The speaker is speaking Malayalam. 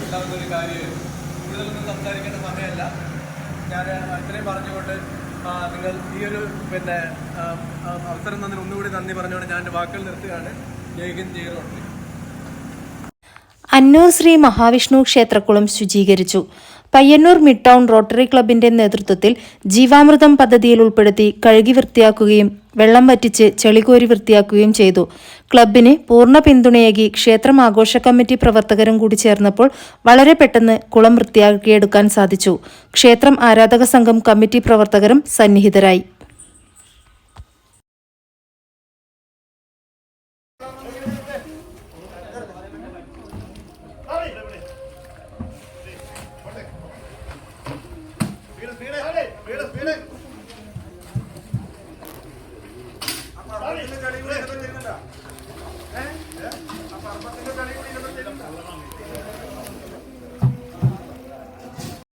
ഉണ്ടാകുന്ന ഒരു കാര്യമായിരുന്നു. കൂടുതലൊന്നും സംസാരിക്കേണ്ട സമയമല്ല. ഞാൻ അത്രയും പറഞ്ഞുകൊണ്ട് നിങ്ങൾ ഈ ഒരു അവസരം തന്നതിന് ഒന്നുകൂടി നന്ദി പറഞ്ഞുകൊണ്ട് ഞാൻ എൻ്റെ വാക്കുകൾ നിർത്തുകയാണ്. ജയ് ഹിന്ദ്, ജയ് റോട്ടറി. അന്നൂർ ശ്രീ മഹാവിഷ്ണു ക്ഷേത്രക്കുളം ശുചീകരിച്ചു. പയ്യന്നൂർ മിഡ് ടൗൺ റോട്ടറി ക്ലബിന്റെ നേതൃത്വത്തിൽ ജീവാമൃതം പദ്ധതിയിൽ ഉൾപ്പെടുത്തി കഴുകി വൃത്തിയാക്കുകയും വെള്ളം വറ്റിച്ച് ചെളികോരി വൃത്തിയാക്കുകയും ചെയ്തു. ക്ലബിന് പൂർണ്ണ പിന്തുണയേകി ക്ഷേത്രം ആഘോഷ കമ്മിറ്റി പ്രവർത്തകരും കൂടി ചേർന്നപ്പോൾ വളരെ പെട്ടെന്ന് കുളം വൃത്തിയാക്കിയെടുക്കാൻ സാധിച്ചു. ക്ഷേത്രം ആരാധക സംഘം കമ്മിറ്റി പ്രവർത്തകരും സന്നിഹിതരായി. Dale,